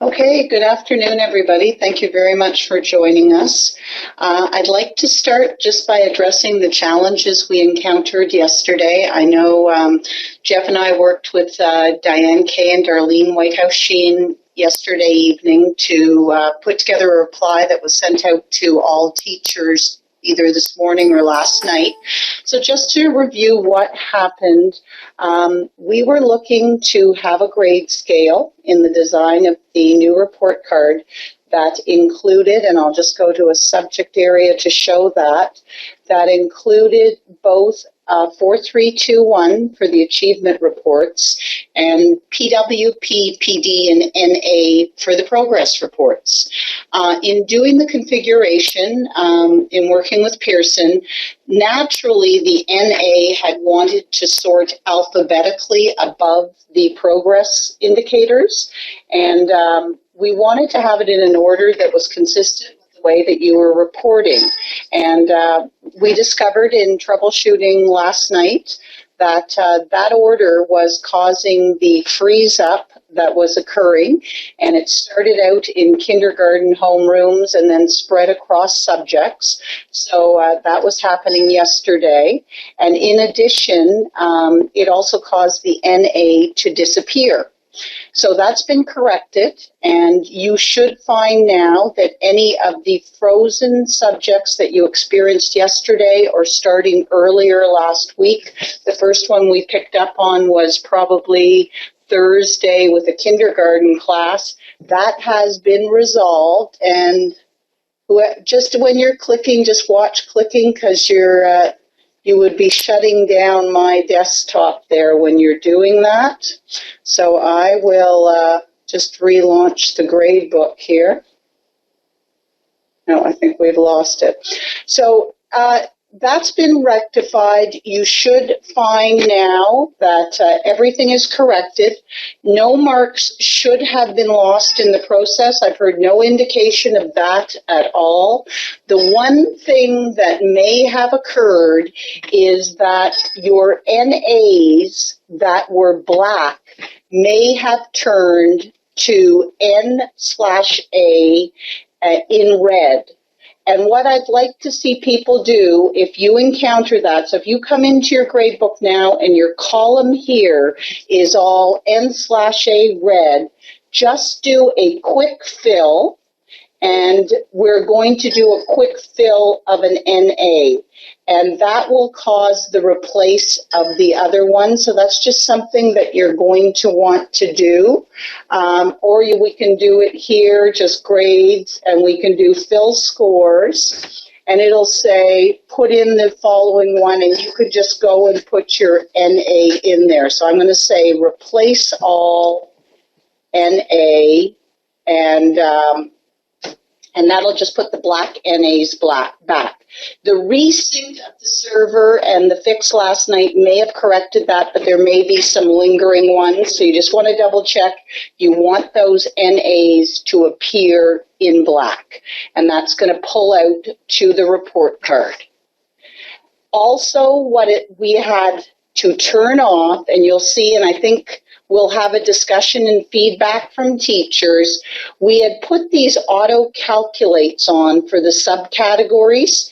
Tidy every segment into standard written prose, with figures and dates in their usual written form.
Okay, good afternoon, everybody. Thank you very much for joining us. I'd like to start just by addressing the challenges we encountered yesterday. I know Jeff and I worked with Diane Kay and Darlene Whitehouse-Sheen yesterday evening to put together a reply that was sent out to all teachers either this morning or last night. So just to review what happened, we were looking to have a grade scale in the design of the new report card that included, and I'll just go to a subject area to show that included both 4321 for the achievement reports and PWP, PD, and NA for the progress reports. In doing the configuration, in working with Pearson, naturally the NA had wanted to sort alphabetically above the progress indicators, and we wanted to have it in an order that was consistent with the way that you were reporting. And we discovered in troubleshooting last night that that order was causing the freeze up that was occurring, and it started out in kindergarten homerooms and then spread across subjects. So that was happening yesterday. And in addition, it also caused the NA to disappear. So that's been corrected, and you should find now that any of the frozen subjects that you experienced yesterday or starting earlier last week, the first one we picked up on was probably Thursday with a kindergarten class, that has been resolved. And just when you're clicking, just watch clicking, because you would be shutting down my desktop there when you're doing that. So I will just relaunch the grade book here. No, I think we've lost it. So that's been rectified. You should find now that everything is corrected. No marks should have been lost in the process. I've heard no indication of that at all. The one thing that may have occurred is that your NAs that were black may have turned to N/A in red. And what I'd like to see people do, if you encounter that, so if you come into your grade book now and your column here is all N/A red, just do a quick fill, and we're going to do a quick fill of an NA. And that will cause the replace of the other one. So that's just something that you're going to want to do. We can do it here, just grades, and we can do fill scores. And it'll say, put in the following one, and you could just go and put your NA in there. So I'm going to say replace all NA, and that'll just put the black NAs back. The resync of the server and the fix last night may have corrected that, but there may be some lingering ones. So you just want to double check. You want those NAs to appear in black, and that's going to pull out to the report card. Also, we had to turn off, and you'll see, and I think we'll have a discussion and feedback from teachers. We had put these auto-calculates on for the subcategories.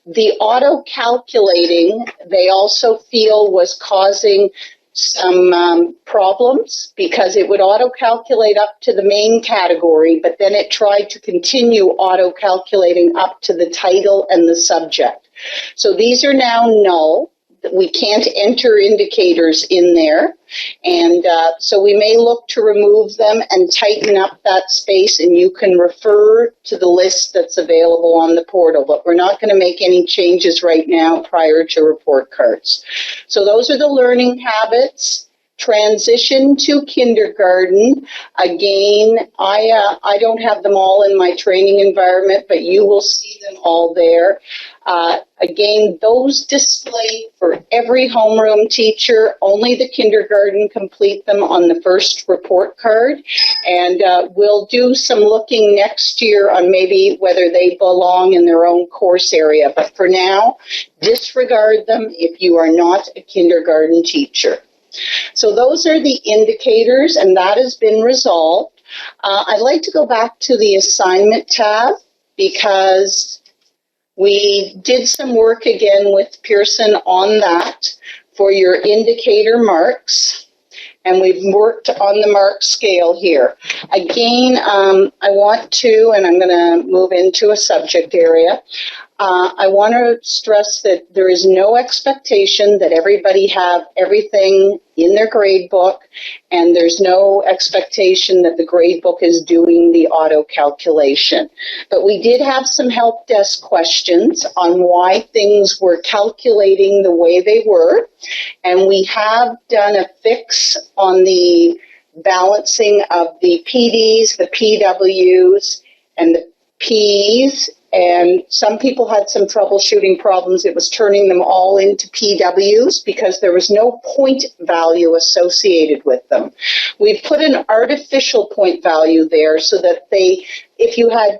The auto-calculating, they also feel, was causing some problems because it would auto-calculate up to the main category, but then it tried to continue auto-calculating up to the title and the subject. So these are now null. We can't enter indicators in there, and so we may look to remove them and tighten up that space, and you can refer to the list that's available on the portal, but we're not going to make any changes right now prior to report cards. So those are the learning habits. Transition to kindergarten. Again, I don't have them all in my training environment, but you will see them all there. Again, those display for every homeroom teacher. Only the kindergarten complete them on the first report card. And we'll do some looking next year on maybe whether they belong in their own course area. But for now, disregard them if you are not a kindergarten teacher. So those are the indicators, and that has been resolved. I'd like to go back to the assignment tab because we did some work again with Pearson on that for your indicator marks, and we've worked on the mark scale here. Again, I want to, and I'm going to move into a subject area. I want to stress that there is no expectation that everybody have everything in their grade book, and there's no expectation that the grade book is doing the auto calculation. But we did have some help desk questions on why things were calculating the way they were, and we have done a fix on the balancing of the PDs, the PWs, and the Ps. And some people had some troubleshooting problems. It was turning them all into PWs because there was no point value associated with them. We've put an artificial point value there so that if you had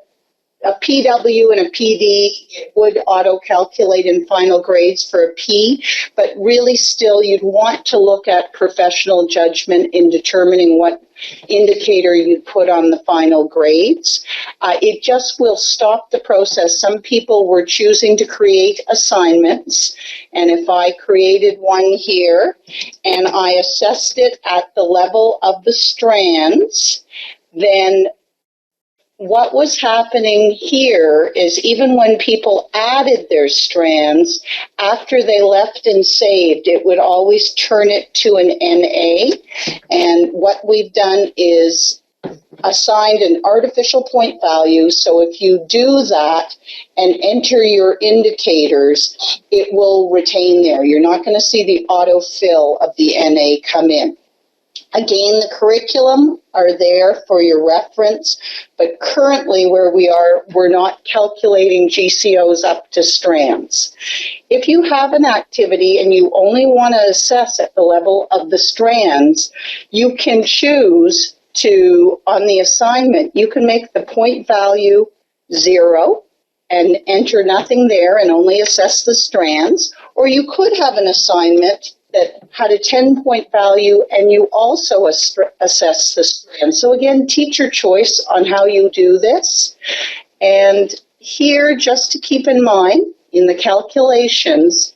a PW and a PD, it would auto-calculate in final grades for a P, but really still you'd want to look at professional judgment in determining what indicator you put on the final grades. It just will stop the process. Some people were choosing to create assignments, and if I created one here and I assessed it at the level of the strands, then what was happening here is even when people added their strands, after they left and saved, it would always turn it to an NA. And what we've done is assigned an artificial point value. So if you do that and enter your indicators, it will retain there. You're not going to see the autofill of the NA come in. Again, the curriculum are there for your reference, but currently where we are, we're not calculating GCOs up to strands. If you have an activity and you only want to assess at the level of the strands, you can choose to, on the assignment, you can make the point value 0 and enter nothing there and only assess the strands, or you could have an assignment that had a 10-point value and you also assess the strand. So again, teacher choice on how you do this. And here, just to keep in mind, in the calculations,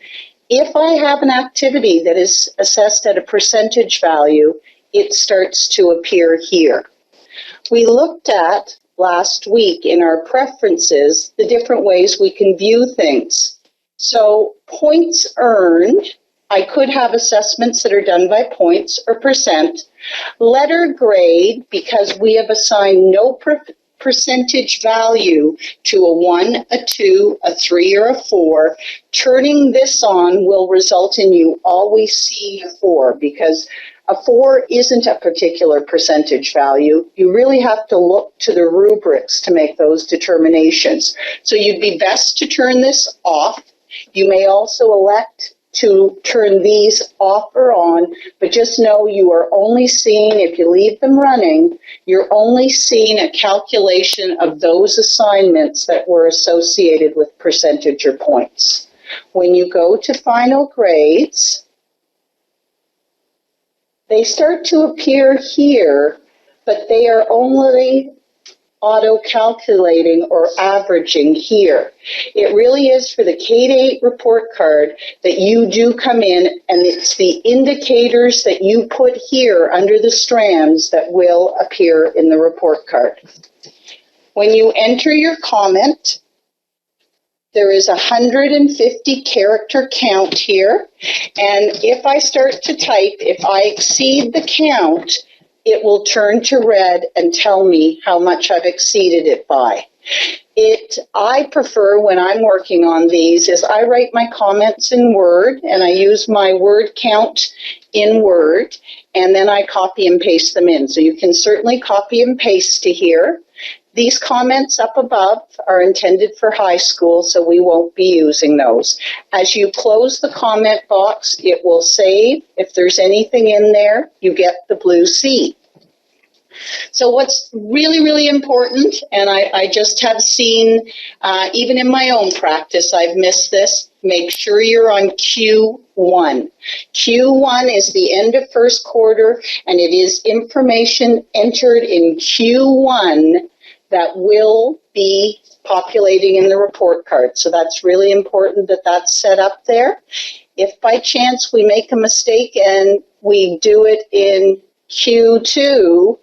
if I have an activity that is assessed at a percentage value, it starts to appear here. We looked at last week in our preferences the different ways we can view things. So points earned, I could have assessments that are done by points or percent. Letter grade, because we have assigned no percentage value to a 1, a 2, a 3, or a 4, turning this on will result in you always seeing a 4 because a 4 isn't a particular percentage value. You really have to look to the rubrics to make those determinations. So you'd be best to turn this off. You may also elect to turn these off or on, but just know you are only seeing, if you leave them running, you're only seeing a calculation of those assignments that were associated with percentage or points. When you go to final grades, they start to appear here, but they are only auto-calculating or averaging here. It really is for the K-8 report card that you do come in, and it's the indicators that you put here under the strands that will appear in the report card. When you enter your comment, there is a 150 character count here, and if I start to type, if I exceed the count, it will turn to red and tell me how much I've exceeded it by. I prefer when I'm working on these is I write my comments in Word and I use my word count in Word and then I copy and paste them in. So you can certainly copy and paste to here. These comments up above are intended for high school, so we won't be using those. As you close the comment box, it will save. If there's anything in there, you get the blue C. So what's really, really important, and I just have seen, even in my own practice, I've missed this, make sure you're on Q1. Q1 is the end of first quarter, and it is information entered in Q1 that will be populating in the report card. So that's really important that that's set up there. If by chance we make a mistake and we do it in Q2,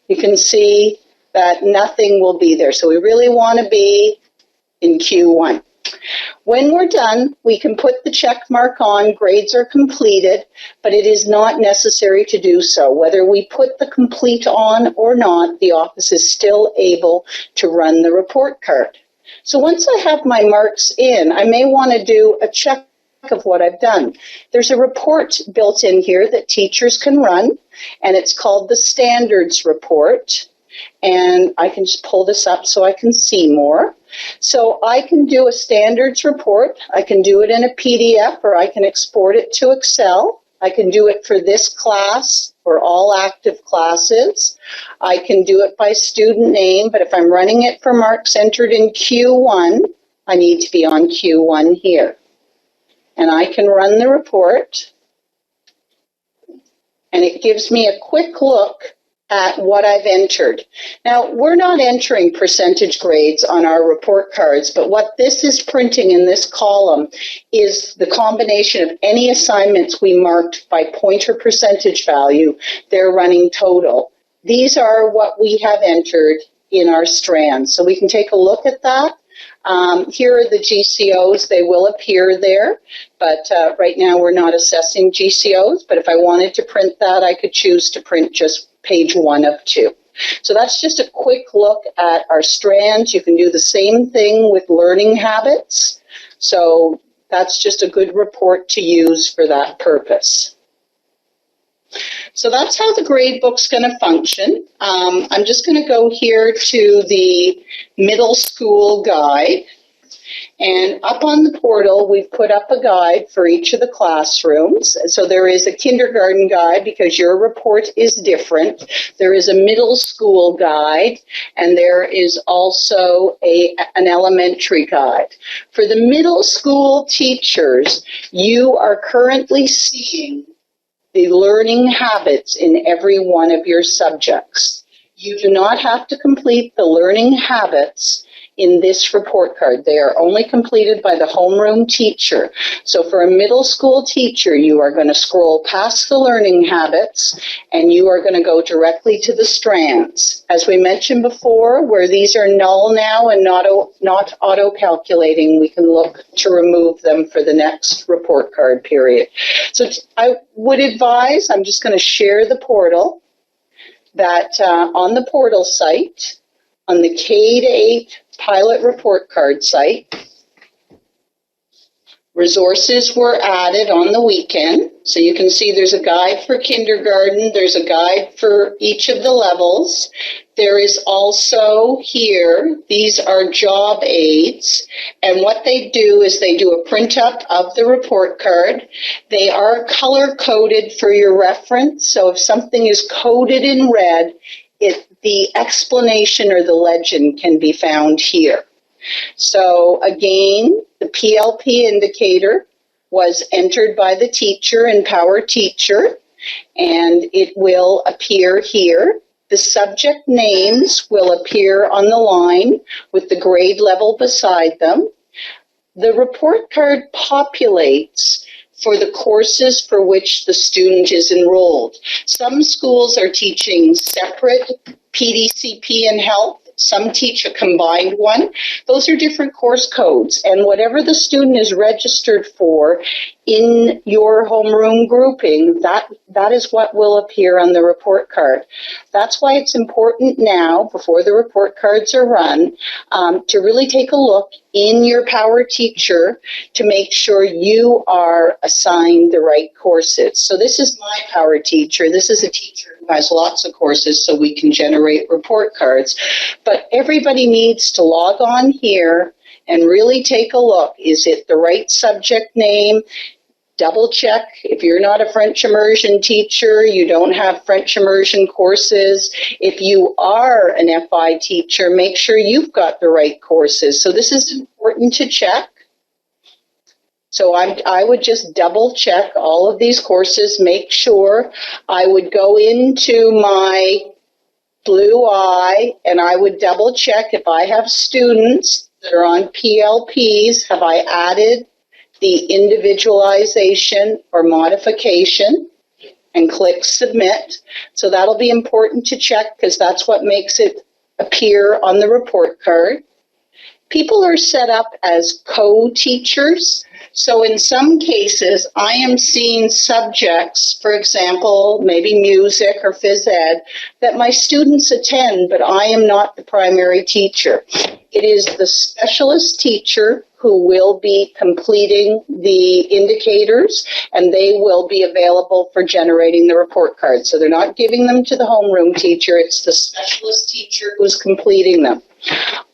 you can see that nothing will be there. So we really want to be in Q1. When we're done, we can put the check mark on, grades are completed, but it is not necessary to do so. Whether we put the complete on or not, the office is still able to run the report card. So once I have my marks in, I may want to do a check of what I've done. There's a report built in here that teachers can run, and it's called the Standards Report. And I can just pull this up so I can see more. So I can do a standards report. I can do it in a PDF, or I can export it to Excel. I can do it for this class or all active classes. I can do it by student name, but if I'm running it for marks entered in Q1, I need to be on Q1 here. And I can run the report, and it gives me a quick look at what I've entered. Now, we're not entering percentage grades on our report cards, but what this is printing in this column is the combination of any assignments we marked by pointer percentage value, their running total. These are what we have entered in our strands. So we can take a look at that. Here are the GCOs. They will appear there, but right now we're not assessing GCOs. But if I wanted to print that, I could choose to print just page 1 of 2. So that's just a quick look at our strands. You can do the same thing with learning habits. So that's just a good report to use for that purpose. So that's how the gradebook's going to function. I'm just going to go here to the middle school guide. And up on the portal, we've put up a guide for each of the classrooms. So there is a kindergarten guide because your report is different. There is a middle school guide, and there is also an elementary guide. For the middle school teachers, you are currently seeing the learning habits in every one of your subjects. You do not have to complete the learning habits in this report card. They are only completed by the homeroom teacher. So for a middle school teacher, you are going to scroll past the learning habits and you are going to go directly to the strands. As we mentioned before, where these are null now and not auto-calculating, we can look to remove them for the next report card period. So I would advise, I'm just going to share the portal, that on the portal site, on the K-8 pilot report card site, resources were added on the weekend. So you can see there's a guide for kindergarten. There's a guide for each of the levels. There is also here, these are job aids. And what they do is they do a print up of the report card. They are color coded for your reference. So if something is coded in red, the explanation or the legend can be found here. So again, the PLP indicator was entered by the teacher in Power Teacher, and it will appear here. The subject names will appear on the line with the grade level beside them. The report card populates for the courses for which the student is enrolled. Some schools are teaching separate PDCP and health. Some teach a combined one. Those are different course codes, and whatever the student is registered for in your homeroom grouping, that is what will appear on the report card. That's why it's important now, before the report cards are run, to really take a look in your Power Teacher to make sure you are assigned the right courses. So this is my Power Teacher. This is a teacher who has lots of courses, so we can generate report cards. But everybody needs to log on here and really take a look. Is it the right subject name? Double check. If you're not a French immersion teacher, you don't have French immersion courses. If you are an FI teacher, make sure you've got the right courses. So this is important to check. So I would just double check all of these courses, make sure. I would go into my Blue Eye and I would double check if I have students that are on PLPs, have I added the individualization or modification, and click submit. So that'll be important to check because that's what makes it appear on the report card. People are set up as co-teachers. So in some cases, I am seeing subjects, for example, maybe music or phys ed, that my students attend, but I am not the primary teacher. It is the specialist teacher who will be completing the indicators, and they will be available for generating the report cards. So they're not giving them to the homeroom teacher, it's the specialist teacher who's completing them.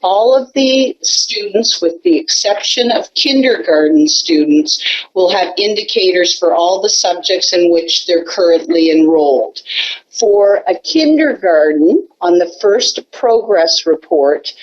All of the students, with the exception of kindergarten students, will have indicators for all the subjects in which they're currently enrolled. For a kindergarten, on the first progress report,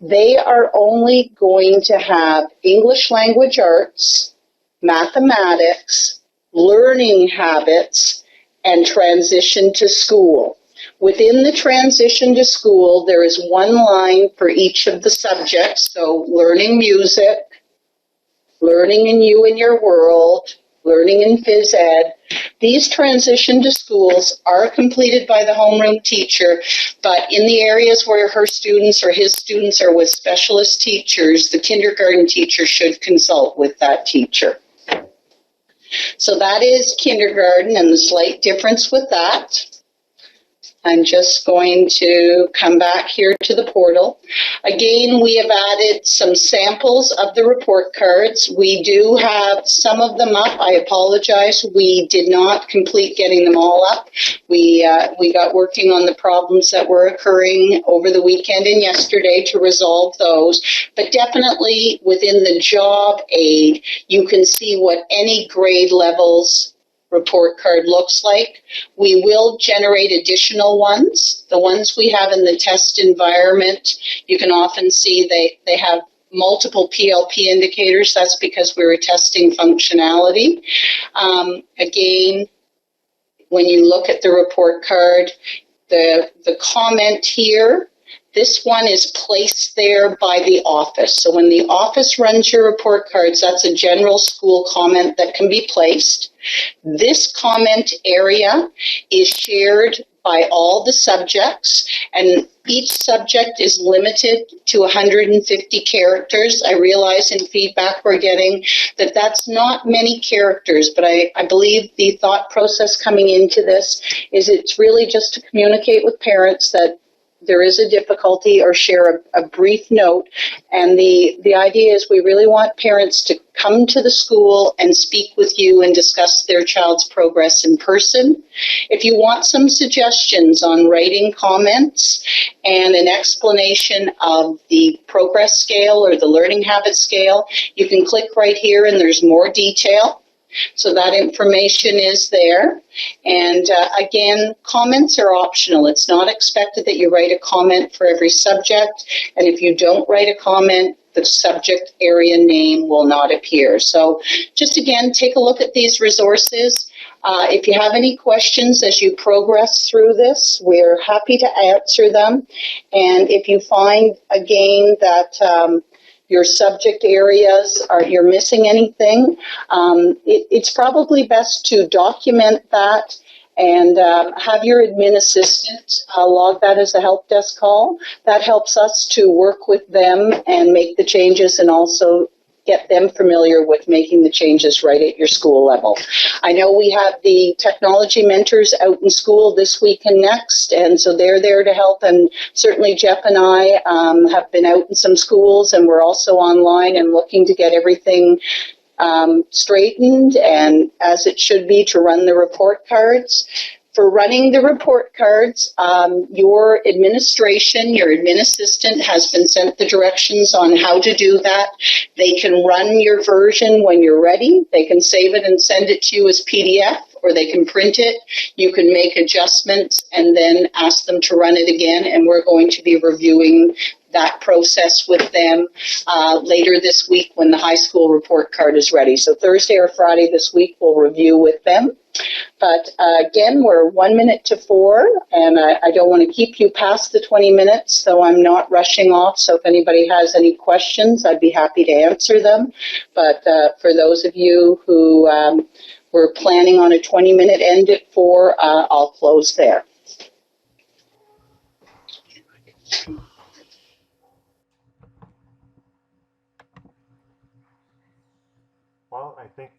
they are only going to have English language arts, mathematics, learning habits, and transition to school. Within the transition to school, there is one line for each of the subjects. So learning music, learning in you and your world, learning in phys ed. These transition to schools are completed by the homeroom teacher, but in the areas where her students or his students are with specialist teachers, the kindergarten teacher should consult with that teacher. So that is kindergarten and the slight difference with that. I'm just going to come back here to the portal. Again, we have added some samples of the report cards. We do have some of them up. I apologize. We did not complete getting them all up. We got working on the problems that were occurring over the weekend and yesterday to resolve those. But definitely within the job aid, you can see what any grade levels report card looks like. We will generate additional ones. The ones we have in the test environment, you can often see they have multiple PLP indicators. That's because we were testing functionality. Again, when you look at the report card, the comment here, this one is placed there by the office. So when the office runs your report cards, that's a general school comment that can be placed. This comment area is shared by all the subjects, and each subject is limited to 150 characters. I realize in feedback we're getting that that's not many characters, but I believe the thought process coming into this is it's really just to communicate with parents that there is a difficulty or share a brief note. And the idea is we really want parents to come to the school and speak with you and discuss their child's progress in person. If you want some suggestions on writing comments and an explanation of the progress scale or the learning habit scale, you can click right here and there's more detail. So that information is there. And again, comments are optional. It's not expected that you write a comment for every subject. And if you don't write a comment, the subject area name will not appear. So just again, take a look at these resources. If you have any questions as you progress through this, we're happy to answer them. And if you find, again, that your subject areas, you're missing anything, it's probably best to document that and have your admin assistant log that as a help desk call. That helps us to work with them and make the changes and also get them familiar with making the changes right at your school level. I know we have the technology mentors out in school this week and next, and so they're there to help. And certainly Jeff and I have been out in some schools, and we're also online and looking to get everything straightened and as it should be to run the report cards. For running the report cards, your administration, your admin assistant has been sent the directions on how to do that. They can run your version when you're ready. They can save it and send it to you as PDF, or they can print it. You can make adjustments and then ask them to run it again, and we're going to be reviewing that process with them later this week when the high school report card is ready. So Thursday or Friday this week, we'll review with them. But again, we're 1 minute to 4, and I don't want to keep you past the 20 minutes, so I'm not rushing off. So if anybody has any questions, I'd be happy to answer them. But for those of you who were planning on a 20-minute end at 4, I'll close there. Well, I think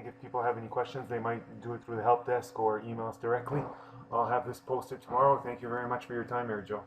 if people have any questions, they might do it through the help desk or email us directly. I'll have this posted tomorrow. Thank you very much for your time, Mary Jo.